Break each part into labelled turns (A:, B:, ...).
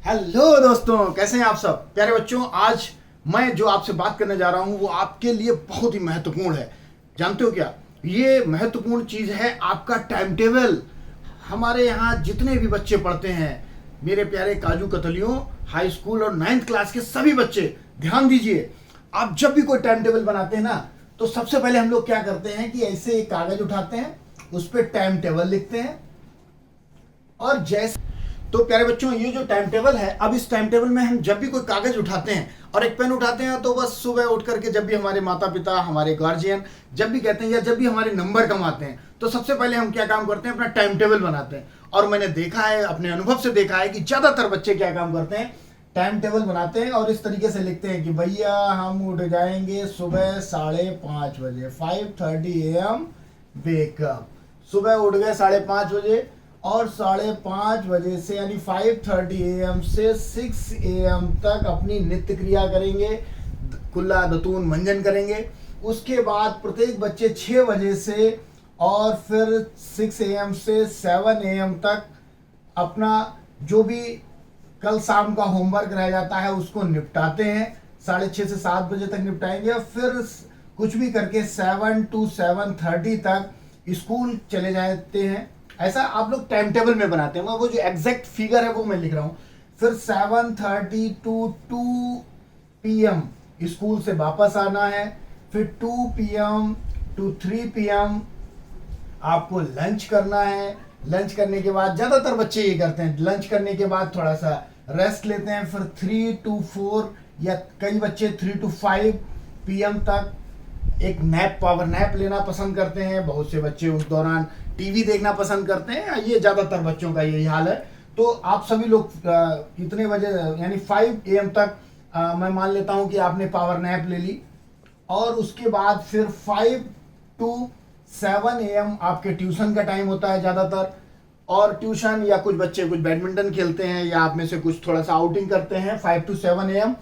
A: Hello दोस्तों, कैसे हैं आप सब प्यारे बच्चों। आज मैं जो आपसे बात करने जा रहा हूं वो आपके लिए बहुत ही महत्वपूर्ण है। जानते हो क्या, ये महत्वपूर्ण चीज है आपका टाइम टेबल। हमारे यहाँ जितने भी बच्चे पढ़ते हैं, मेरे प्यारे काजू कतलियों, हाई स्कूल और 9th क्लास के सभी बच्चे ध्यान दीजिए। आप जब भी कोई टाइम टेबल बनाते हैं ना, तो सबसे पहले हम लोग क्या करते हैं कि ऐसे एक कागज उठाते हैं, उस पर टाइम टेबल लिखते हैं। और जैसे तो प्यारे बच्चों, ये जो टाइम टेबल है, अब इस टाइम टेबल में हम जब भी कोई कागज उठाते हैं और एक पेन उठाते हैं, तो बस सुबह उठ करके जब भी हमारे माता पिता, हमारे गार्जियन जब भी कहते हैं या जब भी हमारे नंबर कम आते हैं, तो सबसे पहले हम क्या काम करते हैं, अपना टाइम टेबल बनाते हैं। और मैंने देखा है, अपने अनुभव से देखा है कि ज्यादातर बच्चे क्या काम करते हैं, टाइम टेबल बनाते हैं और इस तरीके से लिखते हैं कि भैया हम उठ जाएंगे सुबह 5:30 बजे, 5:30 AM वेकअप। सुबह उठ गए 5:30 बजे और 5:30 बजे से यानी 5:30 AM से 6 AM तक अपनी नित्य क्रिया करेंगे, कुल्ला दतून मंजन करेंगे। उसके बाद प्रत्येक बच्चे 6 बजे से और फिर 6 AM से 7 AM तक अपना जो भी कल शाम का होमवर्क रह जाता है उसको निपटाते हैं। 6:30 से 7 बजे तक निपटाएंगे और फिर कुछ भी करके 7 to 7:30 तक स्कूल चले जाते हैं। ऐसा आप लोग टाइम टेबल में बनाते हैं। वो जो एग्जैक्ट फिगर है वो मैं लिख रहा हूँ। फिर 7:30 to 2 PM स्कूल से वापस आना है। फिर 2 PM to 3 PM आपको लंच करना है। लंच करने के बाद ज्यादातर बच्चे ये करते हैं, लंच करने के बाद थोड़ा सा रेस्ट लेते हैं। फिर 3 to 4 या कई बच्चे 3 to 5 PM तक एक नैप, पावर नैप लेना पसंद करते हैं। बहुत से बच्चे उस दौरान टीवी देखना पसंद करते हैं। ये ज्यादातर बच्चों का यही हाल है। तो आप सभी लोग कितने बजे यानी 5 AM तक मैं मान लेता हूं कि आपने पावर नैप ले ली। और उसके बाद फिर 5 to 7 AM आपके ट्यूशन का टाइम होता है ज्यादातर। और ट्यूशन या कुछ बच्चे कुछ बैडमिंटन खेलते हैं या आप में से कुछ थोड़ा सा आउटिंग करते हैं 5 to 7 AM।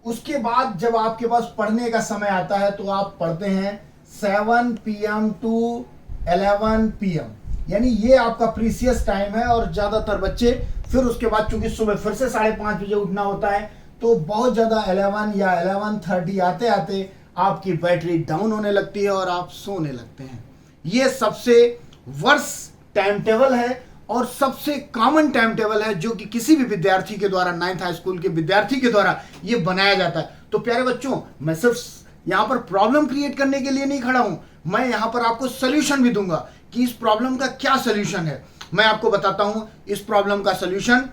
A: उसके बाद जब आपके पास पढ़ने का समय आता है तो आप पढ़ते हैं 7 PM to 11 PM, यानी ये आपका प्रीसियस टाइम है। और ज्यादातर बच्चे फिर उसके बाद चूंकि सुबह फिर से 5:30 बजे उठना होता है, तो बहुत ज्यादा 11 या 11:30 आते आते आपकी बैटरी डाउन होने लगती है और आप सोने लगते हैं। ये सबसे वर्स्ट टाइम टेबल है और सबसे कॉमन टाइम टेबल है जो कि किसी भी विद्यार्थी के द्वारा, 9th हाई स्कूल के विद्यार्थी के द्वारा ये बनाया जाता है। तो प्यारे बच्चों, मैं सिर्फ यहां पर प्रॉब्लम क्रिएट करने के लिए नहीं खड़ा हूं, मैं यहां पर आपको सोल्यूशन भी दूंगा कि इस प्रॉब्लम का क्या सोल्यूशन है। मैं आपको बताता हूं इस प्रॉब्लम का सोल्यूशन,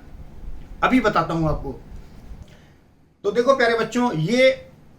A: अभी बताता हूं आपको। तो देखो प्यारे बच्चों, ये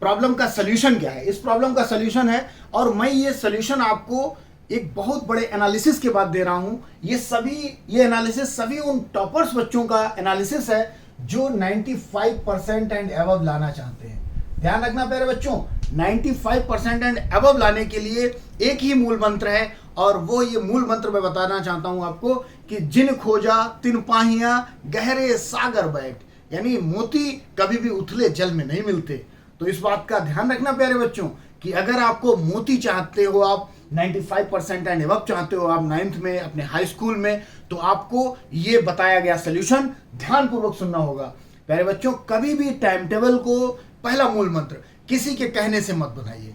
A: प्रॉब्लम का सोल्यूशन क्या है। इस प्रॉब्लम का सोल्यूशन है और मैं ये सोल्यूशन आपको एक बहुत बड़े एनालिसिस के बाद दे रहा हूं। ये एनालिसिस सभी उन टॉपर्स बच्चों का एनालिसिस है जो 95% एंड अबव लाना चाहते हैं। ध्यान रखना प्यारे बच्चों, 95% एंड अबव लाने के लिए एक ही मूल मंत्र है और वो ये मूल मंत्र मैं बताना चाहता हूं आपको कि जिन खोजा तिन पाहिया गहरे सागर बैठ, यानी मोती कभी भी उथले जल में नहीं मिलते। तो इस बात का ध्यान रखना प्यारे बच्चों कि अगर आपको मोती चाहते हो, आप 95% एंड अबव चाहते हो आप 9th में अपने हाई स्कूल में, तो आपको ये बताया गया सोल्यूशन ध्यानपूर्वक सुनना होगा। प्यारे बच्चों, कभी भी टाइम टेबल को पहला मूल मंत्र किसी के कहने से मत बनाइए।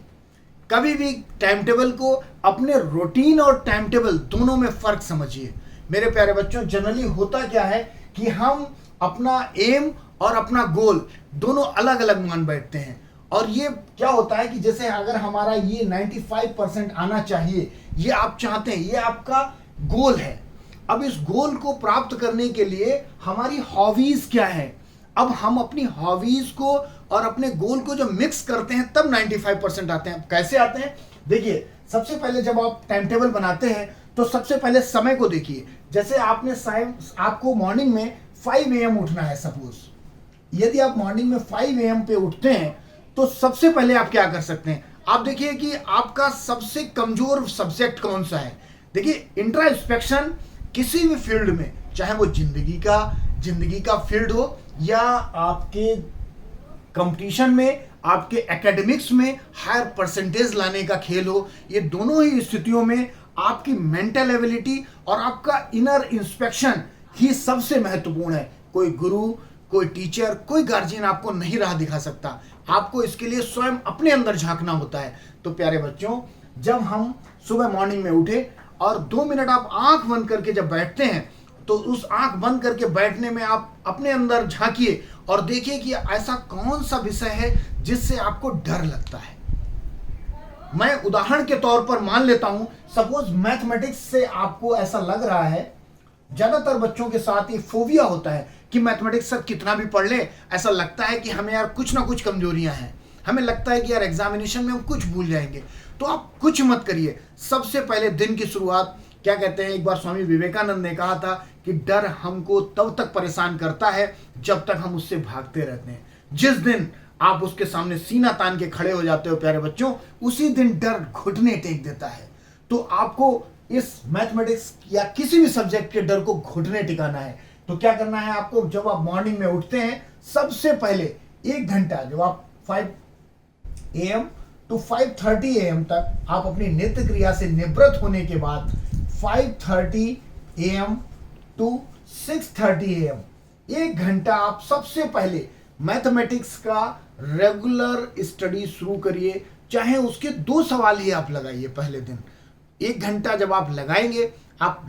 A: कभी भी टाइम टेबल को अपने रूटीन और टाइम टेबल दोनों में फर्क समझिए। मेरे प्यारे बच्चों, जनरली होता क्या है कि हम अपना एम और अपना गोल दोनों अलग अलग मान बैठते हैं। और ये क्या होता है कि जैसे अगर हमारा ये 95% आना चाहिए, ये आप चाहते हैं, ये आपका गोल है। अब इस गोल को प्राप्त करने के लिए हमारी हॉबीज क्या है, अब हम अपनी हॉबीज को और अपने गोल को जब मिक्स करते हैं तब 95% आते हैं। कैसे आते हैं, देखिए, सबसे पहले जब आप टाइम टेबल बनाते हैं तो सबसे पहले समय को देखिए। जैसे आपको मॉर्निंग में 5 AM उठना है, सपोज यदि आप मॉर्निंग में 5 AM पे उठते हैं तो सबसे पहले आप क्या कर सकते हैं, आप देखिए कि आपका सबसे कमजोर सब्जेक्ट कौन सा है। देखिए, इंट्रास्पेक्शन किसी भी फील्ड में, चाहे वो जिंदगी का फील्ड हो या आपके कंपटीशन में, आपके एकेडमिक्स में हायर परसेंटेज लाने का खेल हो, ये दोनों ही स्थितियों में आपकी मेंटल एबिलिटी और आपका इनर इंस्पेक्शन ही सबसे महत्वपूर्ण है। कोई गुरु, कोई टीचर, कोई गार्जियन आपको नहीं राह दिखा सकता। आपको इसके लिए स्वयं अपने अंदर झांकना होता है। तो प्यारे बच्चों, जब हम सुबह मॉर्निंग में उठे और 2 मिनट आप आंख बंद करके जब बैठते हैं, तो उस आंख बंद करके बैठने में आप अपने अंदर झांकिए और देखिए कि ऐसा कौन सा विषय है जिससे आपको डर लगता है। मैं उदाहरण के तौर पर मान लेता हूं, सपोज मैथमेटिक्स से आपको ऐसा लग रहा है, ज्यादातर बच्चों के साथ ये फोबिया होता है कि मैथमेटिक्स सर कितना भी पढ़ ले, ऐसा लगता है कि हमें यार कुछ ना कुछ कमजोरियां हैं, हमें लगता है कि यार एग्जामिनेशन में हम कुछ भूल जाएंगे। तो आप कुछ मत करिए। सबसे पहले दिन की शुरुआत, क्या कहते हैं, एक बार स्वामी विवेकानंद ने कहा था कि डर हमको तब तक परेशान करता है जब तक हम उससे भागते रहते हैं। जिस दिन आप उसके सामने सीना तान के खड़े हो जाते हो प्यारे बच्चों, उसी दिन डर घुटने टेक देता है। तो आपको इस मैथमेटिक्स या किसी भी सब्जेक्ट के डर को घुटने टिकाना है। तो क्या करना है आपको, जब आप मॉर्निंग में उठते हैं, सबसे पहले 1 घंटा, जब आप 5 AM to 5:30 AM तक आप अपनी नित्य क्रिया से निवृत्त होने के बाद 5:30 AM to 6:30 AM 1 घंटा आप सबसे पहले मैथमेटिक्स का रेगुलर स्टडी शुरू करिए। चाहे उसके 2 सवाल ही आप लगाइए पहले दिन। 1 घंटा जब आप लगाएंगे, आप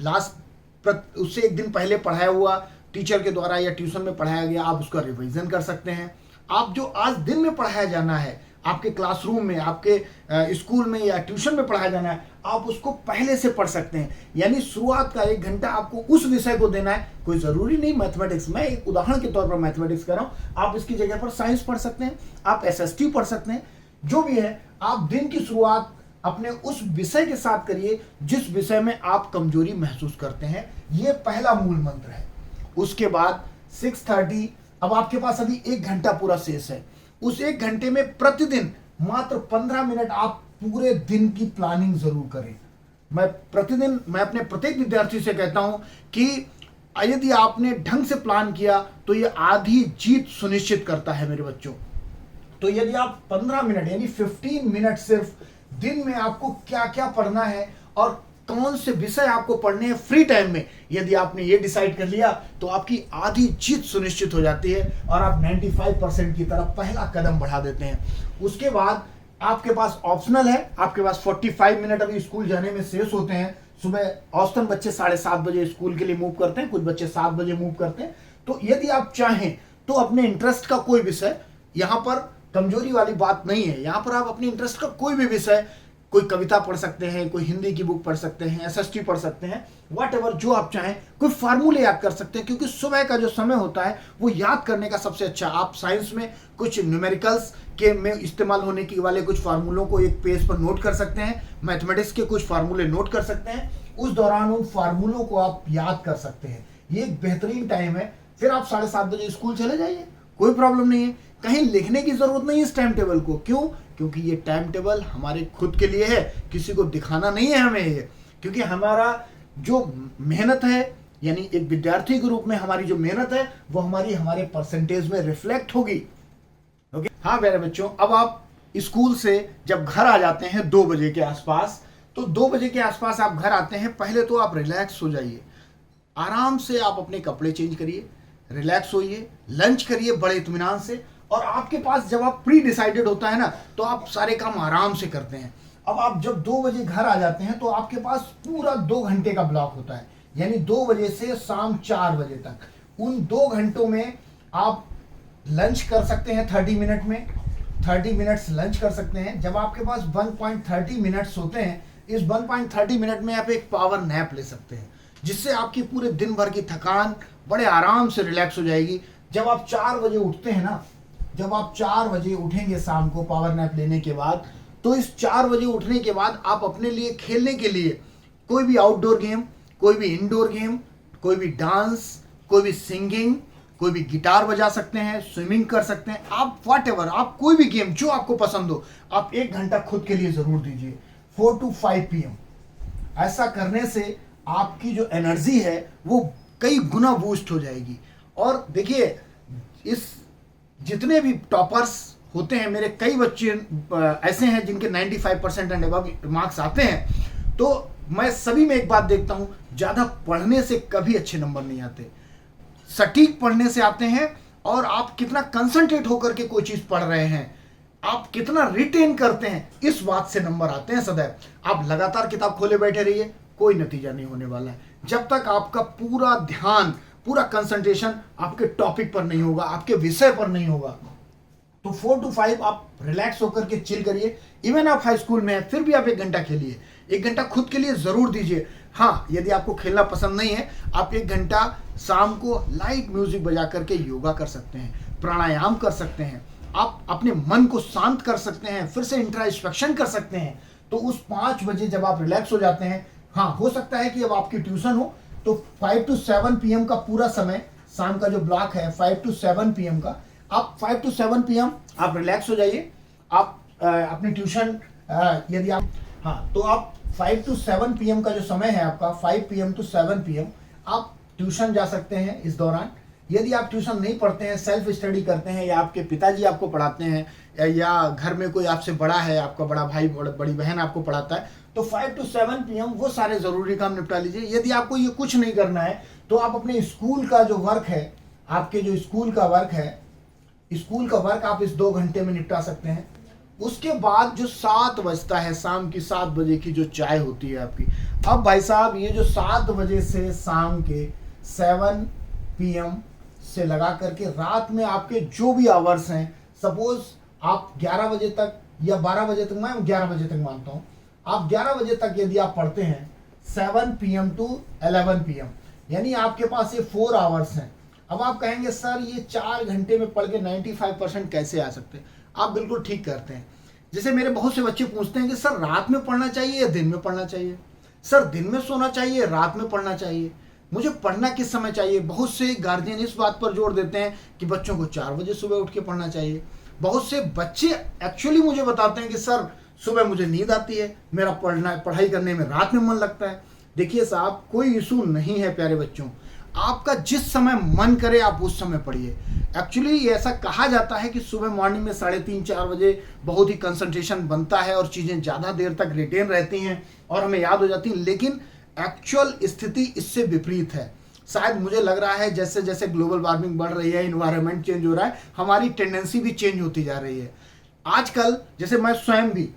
A: उससे 1 दिन पहले पढ़ाया हुआ टीचर के द्वारा या ट्यूशन में पढ़ाया गया, आप उसका रिवीजन कर सकते हैं। आप जो आज दिन में पढ़ाया जाना है, आपके क्लासरूम में, आपके स्कूल में या ट्यूशन में पढ़ाया जाना है, आप उसको पहले से पढ़ सकते हैं। यानी शुरुआत का 1 घंटा आपको उस विषय को देना है। कोई जरूरी नहीं मैथमेटिक्स, मैं एक उदाहरण के तौर पर मैथमेटिक्स कर रहा हूं, आप इसकी जगह पर साइंस पढ़ सकते हैं, आप SST पढ़ सकते हैं, जो भी है। आप दिन की शुरुआत अपने उस विषय के साथ करिए जिस विषय में आप कमजोरी महसूस करते हैं। ये पहला मूल मंत्र है। उसके बाद 6:30, अब आपके पास अभी 1 घंटा पूरा शेष है। उस 1 घंटे में प्रतिदिन मात्र 15 मिनट आप पूरे दिन की प्लानिंग जरूर करें। मैं अपने प्रत्येक विद्यार्थी से कहता हूं कि यदि आपने ढंग से प्लान किया तो ये आधी जीत सुनिश्चित करता है मेरे बच्चों। तो यदि आप 15 मिनट यानी 15 मिनट सिर्फ दिन में आपको क्या क्या पढ़ना है और कौन से विषय आपको पढ़ने हैं फ्री टाइम में, यदि आपने ये डिसाइड कर लिया तो आपकी आधी जीत सुनिश्चित हो जाती है और आप 95% की तरफ पहला कदम बढ़ा देते हैं। उसके बाद आपके पास ऑप्शनल है, आपके पास 45 मिनट अभी स्कूल जाने में शेष होते हैं। सुबह औसतन बच्चे 7:30 बजे स्कूल के लिए मूव करते हैं, कुछ बच्चे 7 बजे मूव करते हैं। तो यदि आप चाहें तो अपने इंटरेस्ट का कोई विषय, यहाँ पर कमजोरी वाली बात नहीं है, यहाँ पर आप अपने इंटरेस्ट का कोई भी विषय, कोई कविता पढ़ सकते हैं, कोई हिंदी की बुक पढ़ सकते हैं, SST पढ़ सकते हैं, व्हाटएवर जो आप चाहें, कोई फार्मूले याद कर सकते हैं, क्योंकि सुबह का जो समय होता है वो याद करने का सबसे अच्छा। आप साइंस में कुछ न्यूमेरिकल्स के में इस्तेमाल होने के वाले कुछ फार्मूलों को एक पेज पर नोट कर सकते हैं, मैथमेटिक्स के कुछ फार्मूले नोट कर सकते हैं, उस दौरान उन फार्मूलों को आप याद कर सकते हैं। ये एक बेहतरीन टाइम है। फिर आप 7:30 बजे स्कूल चले जाइए, कोई प्रॉब्लम नहीं है। कहीं लिखने की जरूरत नहीं है इस टाइम टेबल को। क्यों? क्योंकि ये टाइम टेबल हमारे खुद के लिए है, किसी को दिखाना नहीं है हमें ये। क्योंकि हमारा जो मेहनत है, यानी एक विद्यार्थी के रूप में हमारी जो मेहनत है वो हमारे परसेंटेज में रिफ्लेक्ट होगी। ओके, हाँ मेरे बच्चों, अब आप स्कूल से जब घर आ जाते हैं 2 बजे के आसपास, तो 2 बजे के आसपास आप घर आते हैं, पहले तो आप रिलैक्स हो जाइए, आराम से आप अपने कपड़े चेंज करिए, रिलैक्स होइए, लंच करिए बड़े इत्मीनान से। और आपके पास जब आप प्री डिसाइडेड होता है ना, तो आप सारे काम आराम से करते हैं। अब आप जब 2 बजे घर आ जाते हैं तो आपके पास पूरा 2 घंटे का ब्लॉक होता है, यानी 2 बजे से शाम 4 बजे तक। उन 2 घंटों में आप लंच कर सकते हैं 30 मिनट में, 30 मिनट्स लंच कर सकते हैं। जब आपके पास 1.30 मिनट्स होते हैं, इस 1.30 मिनट में आप एक पावर नैप ले सकते हैं, जिससे आपकी पूरे दिन भर की थकान बड़े आराम से रिलैक्स हो जाएगी। जब आप 4 बजे उठते हैं ना, जब आप 4 बजे उठेंगे शाम को पावर नैप लेने के बाद, तो इस 4 बजे उठने के बाद आप अपने लिए खेलने के लिए कोई भी आउटडोर गेम, कोई भी इंडोर गेम, कोई भी डांस, कोई भी सिंगिंग, कोई भी गिटार बजा सकते हैं, स्विमिंग कर सकते हैं, आप व्हाटएवर, आप कोई भी गेम जो आपको पसंद हो, आप 1 घंटा खुद के लिए जरूर दीजिए 4 to 5 PM। ऐसा करने से आपकी जो एनर्जी है वो कई गुना बूस्ट हो जाएगी। और देखिए, इस जितने भी टॉपर्स होते हैं, मेरे कई बच्चे ऐसे हैं जिनके 95% एंड अबव मार्क्स आते हैं, तो मैं सभी में एक बात देखता हूं, ज्यादा पढ़ने से कभी अच्छे नंबर नहीं आते। सटीक पढ़ने से आते हैं और आप कितना कंसंट्रेट होकर के कोई चीज पढ़ रहे हैं, आप कितना रिटेन करते हैं, इस बात से नंबर आते हैं सदैव। आप लगातार किताब खोले बैठे रहिए, कोई नतीजा नहीं होने वाला है जब तक आपका पूरा ध्यान, पूरा कंसंट्रेशन आपके टॉपिक पर नहीं होगा, आपके विषय पर नहीं होगा। तो 4 to 5 आप रिलैक्स होकर के चिल करिए। इवन आप हाई स्कूल में हैं फिर भी आप 1 घंटा खेलिए, 1 घंटा खुद के लिए जरूर दीजिए। हाँ, यदि आपको खेलना पसंद नहीं है, आप 1 घंटा शाम को लाइट म्यूजिक बजा करके योगा कर सकते हैं, प्राणायाम कर सकते हैं, आप अपने मन को शांत कर सकते हैं, फिर से इंट्रास्पेक्शन कर सकते हैं। तो उस 5 बजे जब आप रिलैक्स हो जाते हैं, हाँ हो सकता है कि अब आपकी ट्यूशन हो तो 5 to 7 PM का पूरा समय, शाम का जो ब्लॉक है 5 to 7 PM का, आप 5 to 7 PM आप रिलैक्स हो जाइए। आप अपनी ट्यूशन यदि आप, हाँ तो आप 5 to 7 PM का जो समय है आपका, 5 PM to 7 PM आप ट्यूशन जा सकते हैं। इस दौरान यदि आप ट्यूशन नहीं पढ़ते हैं, सेल्फ स्टडी करते हैं, या आपके पिताजी आपको पढ़ाते हैं, या घर में कोई आपसे बड़ा है, आपका बड़ा भाई बड़ी बहन आपको पढ़ाता है, तो 5 to 7 PM वो सारे ज़रूरी काम निपटा लीजिए। यदि आपको ये कुछ नहीं करना है तो आप अपने स्कूल का जो वर्क है, आपके जो स्कूल का वर्क है, स्कूल का वर्क आप इस 2 घंटे में निपटा सकते हैं। उसके बाद जो 7 बजता है, शाम की 7 बजे की जो चाय होती है आपकी, अब भाई साहब ये जो 7 बजे से शाम के 7 PM से लगा करके रात में आपके जो भी आवर्स हैं, सपोज आप 11 बजे तक या 12 बजे तक, मैं 11 बजे तक मानता हूँ, आप 11 बजे तक यदि आप पढ़ते हैं 7 PM to 11 PM, यानी आपके पास ये 4 आवर्स हैं। अब आप कहेंगे सर ये 4 घंटे में पढ़ के 95% कैसे आ सकते हैं? आप बिल्कुल ठीक करते हैं। जैसे मेरे बहुत से बच्चे पूछते हैं कि सर रात में पढ़ना चाहिए या दिन में पढ़ना चाहिए, सर दिन में सोना चाहिए, रात में पढ़ना चाहिए, मुझे पढ़ना किस समय चाहिए? बहुत से गार्जियन इस बात पर जोर देते हैं कि बच्चों को 4 बजे सुबह उठ के पढ़ना चाहिए। बहुत से बच्चे एक्चुअली मुझे बताते हैं कि सर सुबह मुझे नींद आती है, मेरा पढ़ाई करने में रात में मन लगता है। देखिए साहब, कोई इशू नहीं है प्यारे बच्चों, आपका जिस समय मन करे आप उस समय पढ़िए। एक्चुअली ऐसा कहा जाता है कि सुबह मॉर्निंग में 3:30-4 बजे बहुत ही कंसंट्रेशन बनता है और चीज़ें ज़्यादा देर तक रिटेन रहती हैं और हमें याद हो जाती हैं, लेकिन एक्चुअल स्थिति इससे विपरीत है। शायद मुझे लग रहा है जैसे जैसे ग्लोबल वार्मिंग बढ़ रही है, इन्वायरमेंट चेंज हो रहा है, हमारी टेंडेंसी भी चेंज होती जा रही है। आजकल जैसे मैं स्वयं भी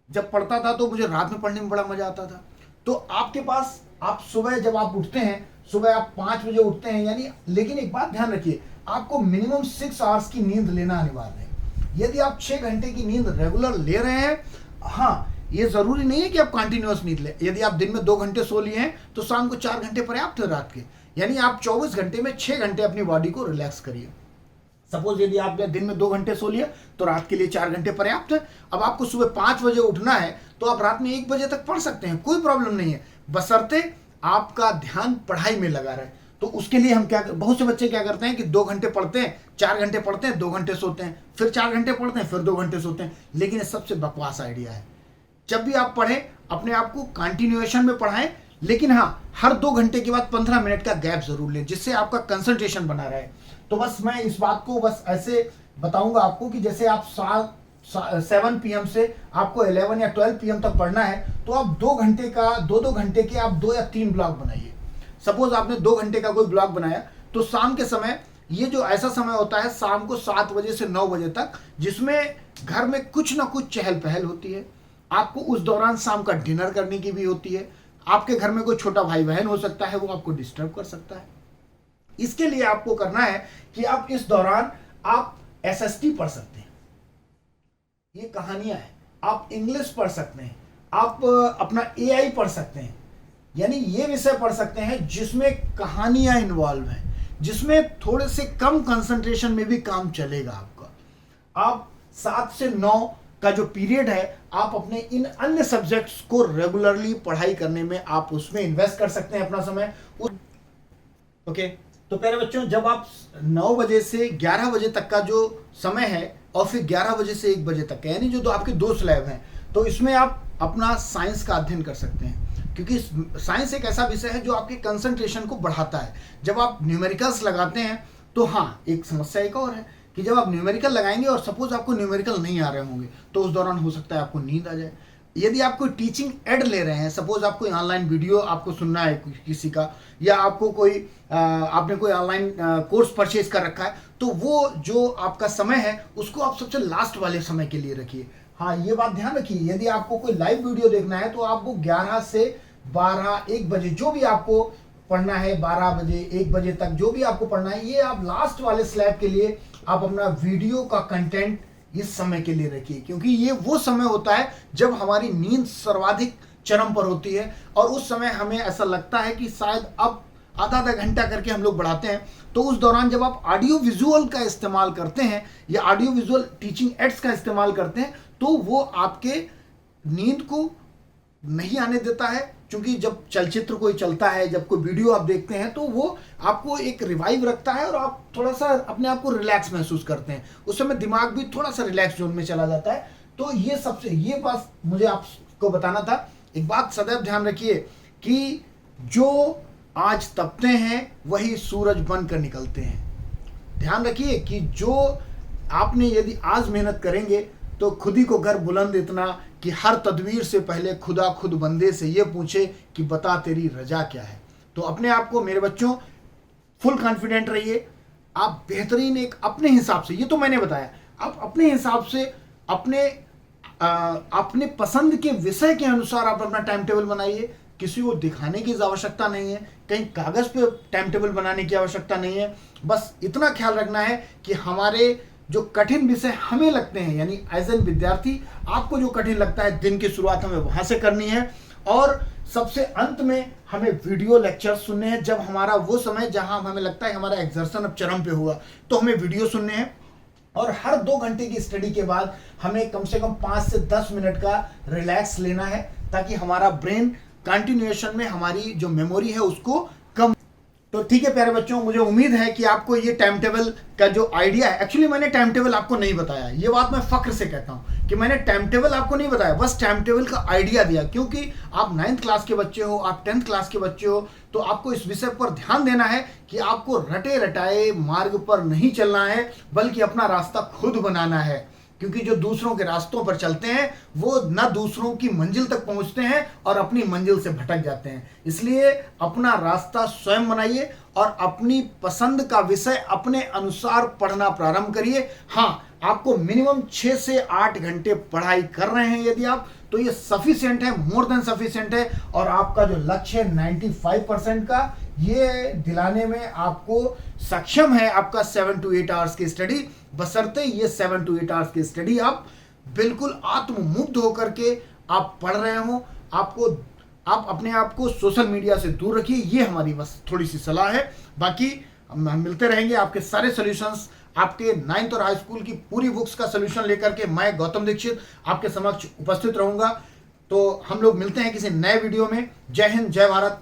A: जब पढ़ता था तो मुझे रात में पढ़ने में बड़ा मजा आता था। तो आपके पास, आप सुबह जब आप उठते हैं, सुबह आप 5 बजे उठते हैं, यानी, लेकिन एक बात ध्यान रखिए, आपको मिनिमम 6 आवर्स की नींद लेना अनिवार्य है। यदि आप 6 घंटे की नींद रेगुलर ले रहे हैं, हाँ ये जरूरी नहीं है कि आप कंटिन्यूअस नींद लें। यदि आप दिन में 2 घंटे सो लिए हैं तो शाम को 4 घंटे पर्याप्त है रात के, यानी आप 24 घंटे में 6 घंटे अपनी बॉडी को रिलैक्स करिए। सपोज यदि आपने दिन में 2 घंटे सो लिया तो रात के लिए 4 घंटे पर्याप्त है। अब आपको सुबह 5 बजे उठना है तो आप रात में 1 बजे तक पढ़ सकते हैं, कोई प्रॉब्लम नहीं है, बशर्ते आपका ध्यान पढ़ाई में लगा रहे। तो उसके लिए हम क्या, बहुत से बच्चे क्या करते हैं कि 2 घंटे पढ़ते हैं, 4 घंटे पढ़ते हैं, 2 घंटे सोते हैं, फिर 4 घंटे पढ़ते हैं, फिर 2 घंटे सोते हैं। लेकिन ये सबसे बकवास आइडिया है। जब भी आप पढ़ें अपने आप को कंटिन्यूएशन में पढ़ाएं, लेकिन हाँ हर 2 घंटे के बाद 15 मिनट का गैप जरूर लें, जिससे आपका कंसंट्रेशन बना रहे। तो बस मैं इस बात को बस ऐसे बताऊंगा आपको कि जैसे आप 7 PM से आपको 11 या 12 PM तक पढ़ना है, तो आप 2 घंटे का, 2-2 घंटे के आप 2 या 3 ब्लॉक बनाइए। सपोज आपने 2 घंटे का कोई ब्लॉक बनाया, तो शाम के समय, ये जो ऐसा समय होता है शाम को 7 बजे से 9 बजे तक, जिसमें घर में कुछ ना कुछ चहल पहल होती है। आपको उस दौरान शाम का डिनर करने की भी होती है। आपके घर में कोई छोटा भाई बहन हो सकता है, वो आपको डिस्टर्ब कर सकता है। इसके लिए आपको करना है कि आप इस दौरान आप SST पढ़ सकते हैं, ये कहानियां हैं, आप इंग्लिश पढ़ सकते हैं, आप अपना AI पढ़ सकते हैं, यानी ये विषय पढ़ सकते हैं जिसमें कहानियां इन्वॉल्व हैं, जिसमें थोड़े से कम कंसंट्रेशन में भी काम चलेगा आपका। आप 7 से 9 का जो पीरियड है, आप अपने इन अन्य सब्जेक्ट्स को रेगुलरली पढ़ाई करने में आप उसमें इन्वेस्ट कर सकते हैं अपना समय। ओके, तो प्यारे बच्चों, जब आप 9 बजे से 11 बजे तक का जो समय है और फिर 11 बजे से 1 बजे तक, यानी जो आपके 2 स्लैब हैं, तो इसमें आप अपना साइंस का अध्ययन कर सकते हैं, क्योंकि साइंस एक ऐसा विषय है जो आपके कंसंट्रेशन को बढ़ाता है। जब आप न्यूमेरिकल्स लगाते हैं तो हाँ, एक समस्या एक और है कि जब आप न्यूमेरिकल लगाएंगे और सपोज आपको न्यूमेरिकल नहीं आ रहे होंगे, तो उस दौरान हो सकता है आपको नींद आ जाए। यदि आप कोई टीचिंग एड ले रहे हैं, सपोज आप कोई ऑनलाइन वीडियो आपको सुनना है किसी का, या आपको कोई आपने कोई ऑनलाइन कोर्स परचेज कर रखा है, तो वो जो आपका समय है उसको आप सबसे लास्ट वाले समय के लिए रखिए। हाँ, ये बात ध्यान रखिए, यदि आपको कोई लाइव वीडियो देखना है तो आप वो 11 से 12 1 बजे जो भी आपको पढ़ना है, 12 बजे 1 बजे तक जो भी आपको पढ़ना है, ये आप लास्ट वाले स्लैब के लिए आप अपना वीडियो का कंटेंट इस समय के लिए रखिए, क्योंकि ये वो समय होता है जब हमारी नींद सर्वाधिक चरम पर होती है, और उस समय हमें ऐसा लगता है कि शायद अब आधा घंटा करके हम लोग बढ़ाते हैं। तो उस दौरान जब आप ऑडियो विजुअल का इस्तेमाल करते हैं या ऑडियो विजुअल टीचिंग एड्स का इस्तेमाल करते हैं, तो वो आपके नींद को नहीं आने देता है, क्योंकि जब चलचित्र कोई चलता है, जब कोई वीडियो आप देखते हैं, तो वो आपको एक रिवाइव रखता है और आप थोड़ा सा अपने आप को रिलैक्स महसूस करते हैं। उस समय दिमाग भी थोड़ा सा रिलैक्स जोन में चला जाता है। तो ये बात मुझे आपको बताना था। एक बात सदैव ध्यान रखिए कि जो आज तपते हैं वही सूरज बनकर निकलते हैं। ध्यान रखिए कि जो आपने यदि आज मेहनत करेंगे तो खुद ही को घर बुलंद इतना कि हर तदबीर से पहले खुदा खुद बंदे से ये पूछे कि बता तेरी रजा क्या है। तो अपने आप को मेरे बच्चों फुल कॉन्फिडेंट रहिए। आप बेहतरीन एक अपने हिसाब से, ये तो मैंने बताया, आप अपने हिसाब से अपने पसंद के विषय के अनुसार आप अपना टाइम टेबल बनाइए। किसी को दिखाने की आवश्यकता नहीं है, कहीं कागज पे टाइम टेबल बनाने की आवश्यकता नहीं है। बस इतना ख्याल रखना है कि हमारे जो कठिन विषय हमें लगते हैं, यानी एज एन विद्यार्थी आपको जो कठिन लगता है, दिन की शुरुआत हमें वहां से करनी है, और सबसे अंत में हमें वीडियो लेक्चर सुनने हैं। जब हमारा वो समय जहां हमें लगता है हमारा एग्जर्शन अब चरम पे हुआ, तो हमें वीडियो सुनने हैं। और हर 2 घंटे की स्टडी के बाद हमें कम से कम 5 से 10 मिनट का रिलैक्स लेना है, ताकि हमारा ब्रेन कंटिन्यूएशन में हमारी जो मेमोरी है उसको कम। तो ठीक है प्यारे बच्चों, मुझे उम्मीद है कि आपको ये टाइम टेबल का जो आइडिया है, एक्चुअली मैंने टाइम टेबल आपको नहीं बताया, ये बात मैं फक्र से कहता हूं कि मैंने टाइम टेबल आपको नहीं बताया, बस टाइम टेबल का आइडिया दिया। क्योंकि आप 9th क्लास के बच्चे हो, आप 10th क्लास के बच्चे हो, तो आपको इस विषय पर ध्यान देना है कि आपको रटे रटाए मार्ग पर नहीं चलना है, बल्कि अपना रास्ता खुद बनाना है। क्योंकि जो दूसरों के रास्तों पर चलते हैं वो न दूसरों की मंजिल तक पहुंचते हैं और अपनी मंजिल से भटक जाते हैं। इसलिए अपना रास्ता स्वयं बनाइए और अपनी पसंद का विषय अपने अनुसार पढ़ना प्रारंभ करिए। हाँ, आपको मिनिमम 6 से 8 घंटे पढ़ाई कर रहे हैं यदि आप, तो ये सफिशिएंट है, मोर देन सफिशिएंट है। और आपका जो लक्ष्य है 95% का, ये दिलाने में आपको सक्षम है आपका 7 to 8 आवर्स की स्टडी, बशर्ते ये 7 to 8 आवर्स की स्टडी आप बिल्कुल आत्ममुग्ध होकर के आप पढ़ रहे हो। आप अपने आप को सोशल मीडिया से दूर रखिए, ये हमारी बस थोड़ी सी सलाह है। बाकी हम मिलते रहेंगे, आपके सारे सॉल्यूशंस, आपके 9th और हाई स्कूल की पूरी बुक्स का सॉल्यूशन लेकर के मैं गौतम दीक्षित आपके समक्ष उपस्थित रहूंगा। तो हम लोग मिलते हैं किसी नए वीडियो में। जय हिंद, जय भारत।